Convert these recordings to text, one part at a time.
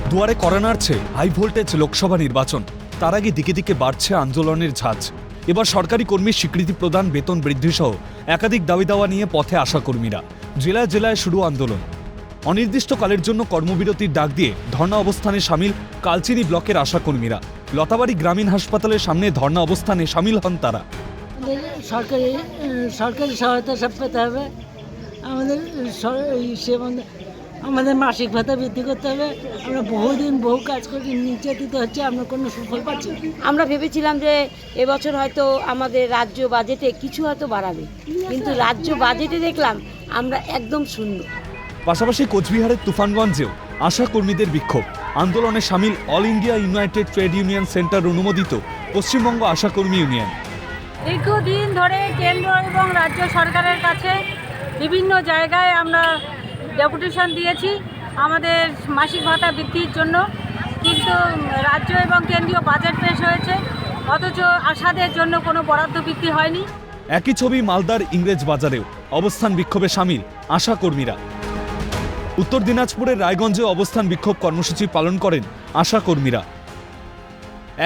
দুয়ারে কড়া নাড়ছে high voltage Lok Sabha নির্বাচন। তার আগে দিকে দিকে বাড়ছে আন্দোলনের ঝাঁজ। এবার সরকারি কর্মীর স্বীকৃতি প্রদান, বেতন বৃদ্ধি সহ একাধিক দাবি দাওয়া নিয়ে পথে আসা কর্মীরা। জেলায় জেলায় শুরু আন্দোলন। অনির্দিষ্টকালের জন্য কর্মবিরতির ডাক দিয়ে ধর্ণা অবস্থানে সামিল কালচিনি ব্লকের আশা কর্মীরা। লতাবাড়ি গ্রামীণ হাসপাতালের সামনে ধর্ণা অবস্থানে সামিল হন তারা। সরকারি সহায়তা সব পেতে হবে। আমাদের মাসিক ভাতা বৃদ্ধি করতে হবে। আমরা বহুদিন বহু কাজ করি, নির্যাতিত হচ্ছে, আমরা কোনো সুফল পাচ্ছি না। আমরা ভেবেছিলাম যে এবছর হয়তো আমাদের রাজ্য বাজেটে কিছু হয়তো বাড়াবে, কিন্তু রাজ্য বাজেটে দেখলাম আমরা একদম শূন্য। পাশাপাশি কোচবিহারের তুফানগঞ্জেও আশা কর্মীদের বিক্ষোভ। আন্দোলনে সামিল all India United trade union centre অনুমোদিত পশ্চিমবঙ্গ আশা কর্মী ইউনিয়ন। দীর্ঘদিন ধরে কেন্দ্র এবং রাজ্য সরকারের কাছে বিভিন্ন জায়গায় আমরা ডেপুটেশন দিয়েছি আমাদের মাসিক ভাতা বৃদ্ধির জন্য, কিন্তু রাজ্য এবং কেন্দ্রীয় বাজেট পেশ হয়েছে, অথচ আশাদের জন্য কোনো বরাদ্দ বৃদ্ধি হয়নি। একই ছবি মালদার ইংরেজ বাজারেও অবস্থান বিক্ষোভে সামিল আশা কর্মীরা। উত্তর দিনাজপুরের রায়গঞ্জে অবস্থান বিক্ষোভ কর্মসূচি পালন করেন আশা কর্মীরা।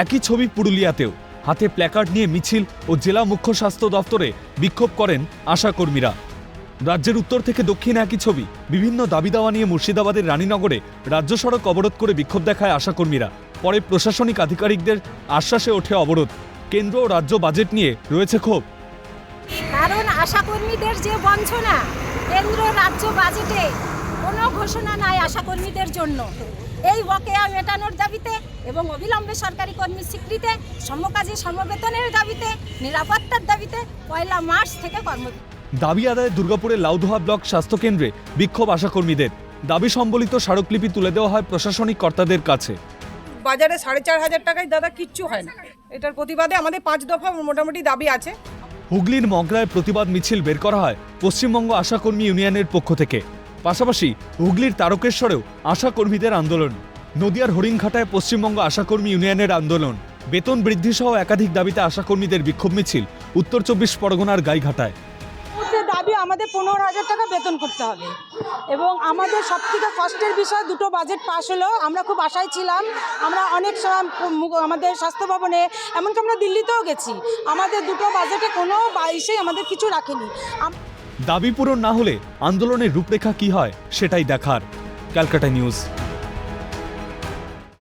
একই ছবি পুরুলিয়াতেও হাতে প্ল্যাকার্ড নিয়ে মিছিল ও জেলা মুখ্য স্বাস্থ্য দপ্তরে বিক্ষোভ করেন আশা কর্মীরা। রাজ্যের উত্তর থেকে দক্ষিণ একই ছবি। বিভিন্ন দাবি দাওয়া নিয়ে মুর্শিদাবাদের রানীনগরে রাজ্য সড়ক অবরোধ করে বিক্ষোভ দেখায় আশা কর্মীরা। পরে প্রশাসনিক আধিকারিকদের আশ্বাসে ওঠে অবরোধ। কেন্দ্র ও রাজ্য বাজেট নিয়ে রয়েছে ক্ষোভ। কারণ আশা কর্মীদের যে বঞ্চনা, কেন্দ্র রাজ্য বাজেটে কোনো ঘোষণা নাই আশা কর্মীদের জন্য। এই বকেয়া মেটানোর দাবিতে এবং অবিলম্বে সরকারি কর্মীর স্বীকৃতি, সমকাজী সমবেতনের দাবিতে, নিরাপত্তার দাবিতে 1 মার্চ থেকে দাবি আদায়ে দুর্গাপুরের লাউদোহা ব্লক স্বাস্থ্যকেন্দ্রে বিক্ষোভ আশা কর্মীদের। দাবি সম্বলিত স্মারকলিপি তুলে দেওয়া হয় প্রশাসনিক কর্তাদের কাছে। বাজারে 4,500 টাকায় দাদা কিচ্ছু হয় না। এটার প্রতিবাদে আমাদের 5 দফা মোটামুটি দাবি আছে। হুগলির মগরায় প্রতিবাদ মিছিল বের করা হয় পশ্চিমবঙ্গ আশা কর্মী ইউনিয়নের পক্ষ থেকে। পাশাপাশি হুগলির তারকেশ্বরেও আশা কর্মীদের আন্দোলন। নদিয়ার হরিণঘাটায় পশ্চিমবঙ্গ আশা কর্মী ইউনিয়নের আন্দোলন। বেতন বৃদ্ধি সহ একাধিক দাবিতে আশা কর্মীদের বিক্ষোভ মিছিল উত্তর 24 পরগনার গাইঘাটায়। দাবি আমাদের 15,000 টাকা বেতন করতে হবে এবং আমাদের সবথেকে কষ্টের বিষয় দুটো বাজেট পাস হলো। আমরা খুব আশায় ছিলাম, আমরা অনেক সময় আমাদের স্বাস্থ্য ভবনে, এমনকি আমরা দিল্লিতেও গেছি, আমাদের দুটো বাজেটে কোনো বাইশেই আমাদের কিছু রাখেনি। দাবি পূরণ না হলে আন্দোলনের রূপরেখা কি হয় সেটাই দেখার। ক্যালকাটা নিউজ।